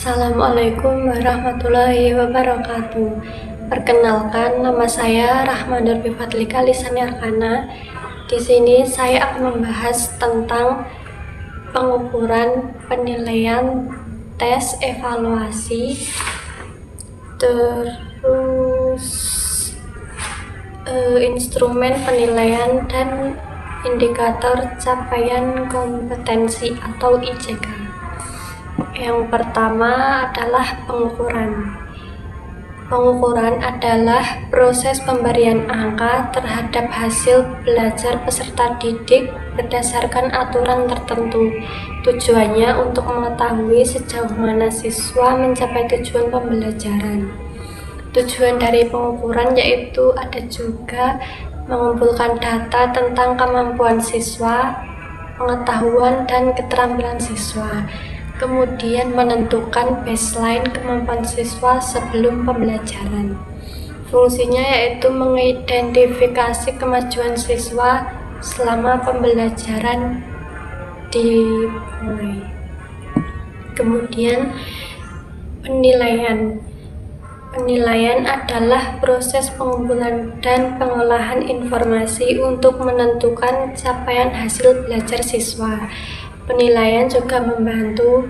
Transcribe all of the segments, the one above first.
Assalamualaikum warahmatullahi wabarakatuh. Perkenalkan, nama saya Rahma Nurbi Fadlika Lisani Arkana. Di sini saya akan membahas tentang pengukuran, penilaian, tes, evaluasi, terus instrumen penilaian dan indikator capaian kompetensi atau ICK. Yang pertama adalah pengukuran. Pengukuran adalah proses pemberian angka terhadap hasil belajar peserta didik berdasarkan aturan tertentu. Tujuannya untuk mengetahui sejauh mana siswa mencapai tujuan pembelajaran. Tujuan dari pengukuran yaitu ada juga mengumpulkan data tentang kemampuan siswa, pengetahuan dan keterampilan siswa. Kemudian menentukan baseline kemampuan siswa sebelum pembelajaran. Fungsinya yaitu mengidentifikasi kemajuan siswa selama pembelajaran dimulai. Kemudian penilaian. Penilaian adalah proses pengumpulan dan pengolahan informasi untuk menentukan capaian hasil belajar siswa. Penilaian juga membantu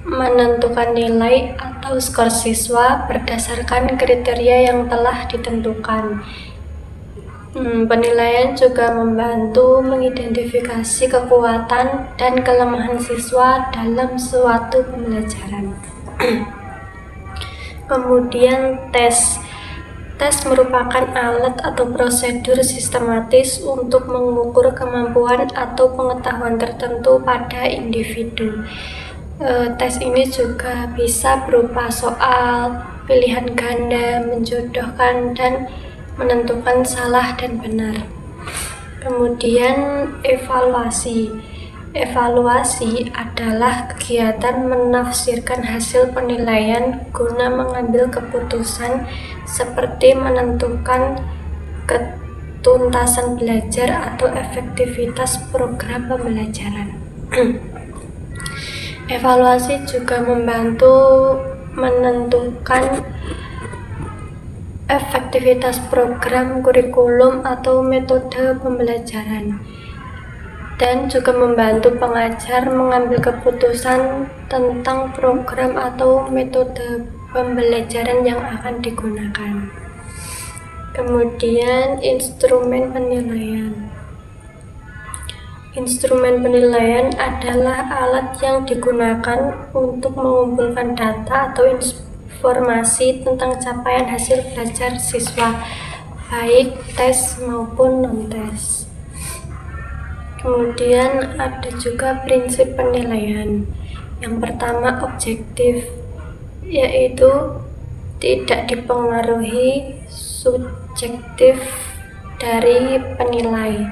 menentukan nilai atau skor siswa berdasarkan kriteria yang telah ditentukan. Penilaian juga membantu mengidentifikasi kekuatan dan kelemahan siswa dalam suatu pembelajaran. Kemudian tes. Tes merupakan alat atau prosedur sistematis untuk mengukur kemampuan atau pengetahuan tertentu pada individu. Tes ini juga bisa berupa soal, pilihan ganda, menjodohkan, dan menentukan salah dan benar. Kemudian evaluasi. Evaluasi adalah kegiatan menafsirkan hasil penilaian guna mengambil keputusan seperti menentukan ketuntasan belajar atau efektivitas program pembelajaran. Evaluasi juga membantu menentukan efektivitas program, kurikulum, atau metode pembelajaran, dan juga membantu pengajar mengambil keputusan tentang program atau metode pembelajaran yang akan digunakan. Kemudian instrumen penilaian. Instrumen penilaian adalah alat yang digunakan untuk mengumpulkan data atau informasi tentang capaian hasil belajar siswa, baik tes maupun non-tes. Kemudian ada juga prinsip penilaian. Yang pertama objektif, yaitu tidak dipengaruhi subjektif dari penilai.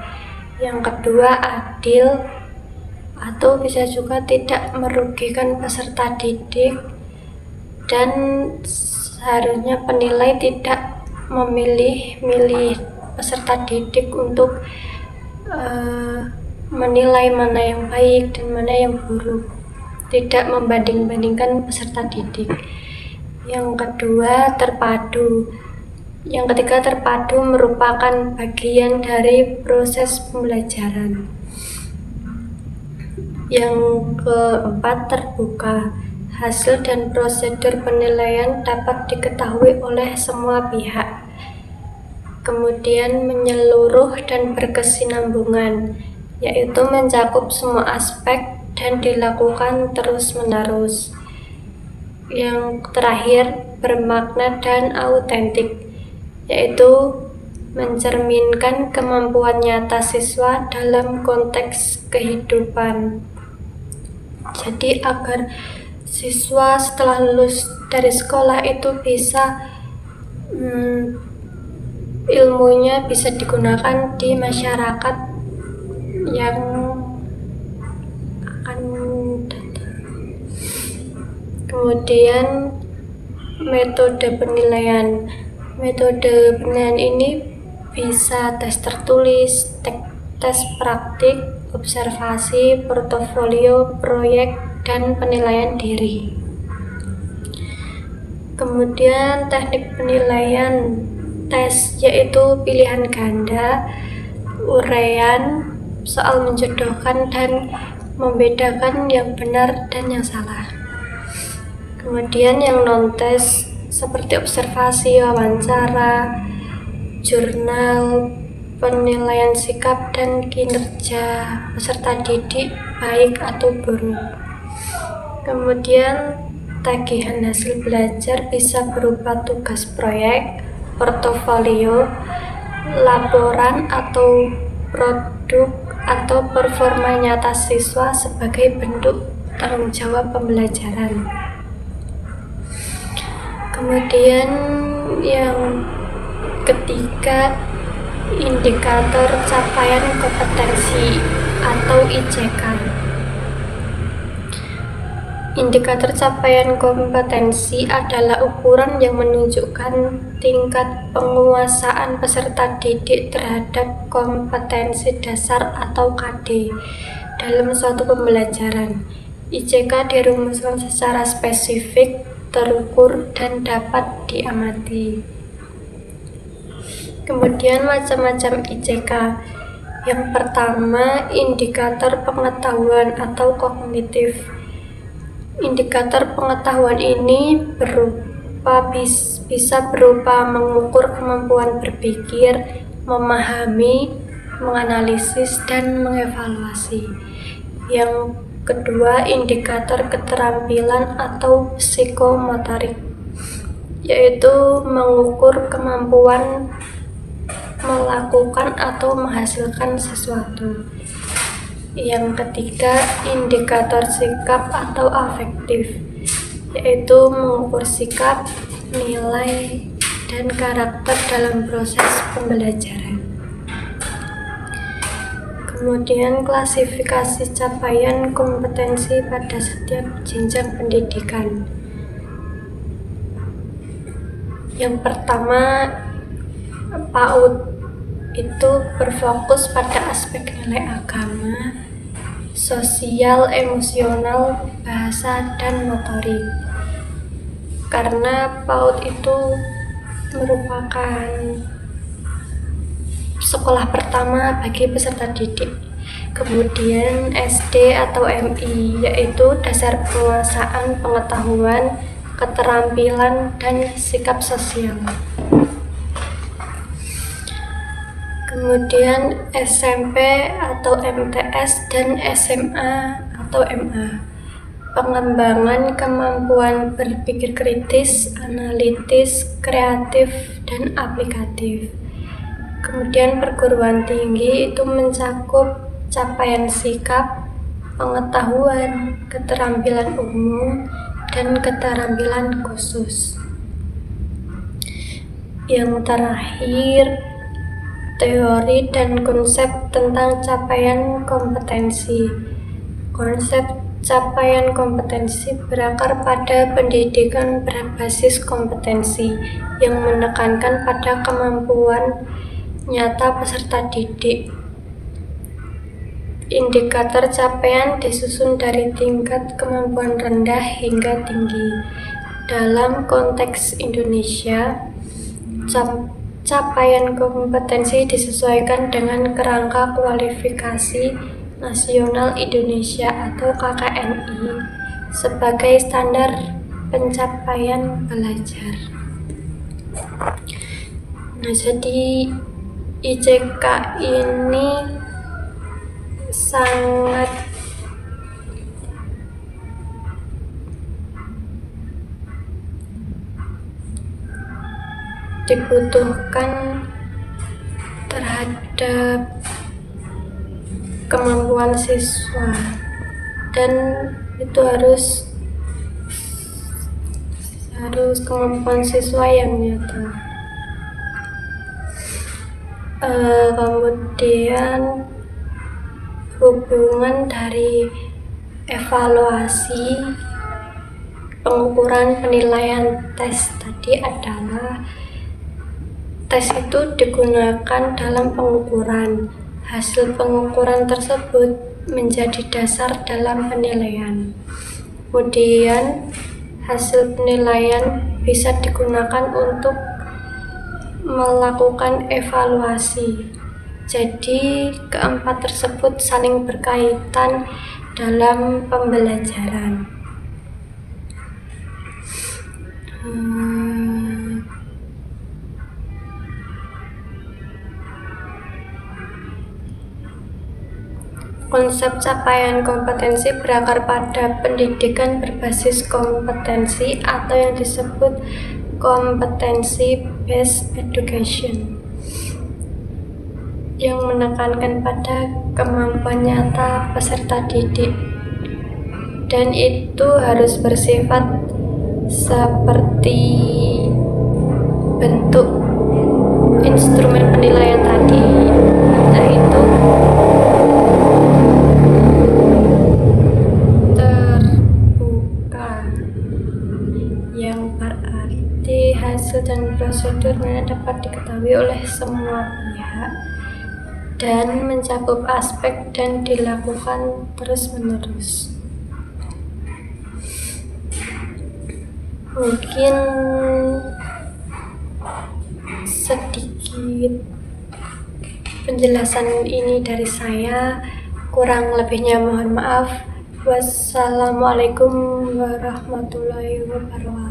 Yang kedua adil, atau bisa juga tidak merugikan peserta didik, dan seharusnya penilai tidak memilih peserta didik untuk menilai mana yang baik dan mana yang buruk, tidak membanding-bandingkan peserta didik. Yang kedua terpadu. Yang ketiga terpadu merupakan bagian dari proses pembelajaran. Yang keempat terbuka. Hasil dan prosedur penilaian dapat diketahui oleh semua pihak. Kemudian menyeluruh dan berkesinambungan, yaitu mencakup semua aspek dan dilakukan terus-menerus. Yang terakhir bermakna dan autentik, yaitu mencerminkan kemampuan nyata siswa dalam konteks kehidupan. Jadi agar siswa setelah lulus dari sekolah itu bisa ilmunya bisa digunakan di masyarakat yang akan datang. Kemudian metode penilaian. Metode penilaian ini bisa tes tertulis, tes praktik, observasi, portofolio, proyek, dan penilaian diri. Kemudian teknik penilaian tes yaitu pilihan ganda, uraian, soal menjodohkan dan membedakan yang benar dan yang salah. Kemudian yang non-tes seperti observasi, wawancara, jurnal, penilaian sikap dan kinerja peserta didik baik atau buruk. Kemudian tagihan hasil belajar bisa berupa tugas proyek, portofolio, laporan atau produk atau performa nyata siswa sebagai bentuk tanggung jawab pembelajaran. Kemudian yang ketiga, indikator capaian kompetensi atau ICK. Indikator capaian kompetensi adalah ukuran yang menunjukkan tingkat penguasaan peserta didik terhadap kompetensi dasar atau KD dalam suatu pembelajaran. ICK dirumuskan secara spesifik, terukur, dan dapat diamati. Kemudian macam-macam ICK. Yang pertama, indikator pengetahuan atau kognitif. Indikator pengetahuan ini bisa berupa mengukur kemampuan berpikir, memahami, menganalisis, dan mengevaluasi. Yang kedua, indikator keterampilan atau psikomotorik, yaitu mengukur kemampuan melakukan atau menghasilkan sesuatu. Yang ketiga, indikator sikap atau afektif, yaitu mengukur sikap, nilai, dan karakter dalam proses pembelajaran. Kemudian klasifikasi capaian kompetensi pada setiap jenjang pendidikan. Yang pertama, PAUD itu berfokus pada aspek nilai agama, sosial, emosional, bahasa, dan motorik. Karena PAUD itu merupakan sekolah pertama bagi peserta didik. Kemudian SD atau MI, yaitu dasar penguasaan pengetahuan, keterampilan, dan sikap sosial. Kemudian SMP atau MTS dan SMA atau MA, pengembangan kemampuan berpikir kritis, analitis, kreatif, dan aplikatif. Kemudian perguruan tinggi itu mencakup capaian sikap, pengetahuan, keterampilan umum, dan keterampilan khusus. Yang terakhir, teori dan konsep tentang capaian kompetensi. Konsep capaian kompetensi berakar pada pendidikan berbasis kompetensi yang menekankan pada kemampuan nyata peserta didik. Indikator capaian disusun dari tingkat kemampuan rendah hingga tinggi. Dalam konteks Indonesia, capaian kompetensi disesuaikan dengan Kerangka Kualifikasi Nasional Indonesia atau KKNI sebagai standar pencapaian belajar. Nah, jadi ICK ini sangat dibutuhkan terhadap kemampuan siswa, dan itu harus kemampuan siswa yang nyata. Kemudian hubungan dari evaluasi, pengukuran, penilaian tes tadi adalah tes itu digunakan dalam pengukuran. Hasil pengukuran tersebut menjadi dasar dalam penilaian. Kemudian hasil penilaian bisa digunakan untuk melakukan evaluasi. Jadi keempat tersebut saling berkaitan dalam pembelajaran. Konsep capaian kompetensi berakar pada pendidikan berbasis kompetensi atau yang disebut competency based education, yang menekankan pada kemampuan nyata peserta didik, dan itu harus bersifat seperti bentuk instrumen penilaian tadi, yaitu terbuka, yang berarti hasil dan prosedurnya dapat diketahui oleh semua pihak dan mencakup aspek dan dilakukan terus-menerus. Mungkin sedikit penjelasan ini dari saya, kurang lebihnya mohon maaf. Wassalamualaikum warahmatullahi wabarakatuh.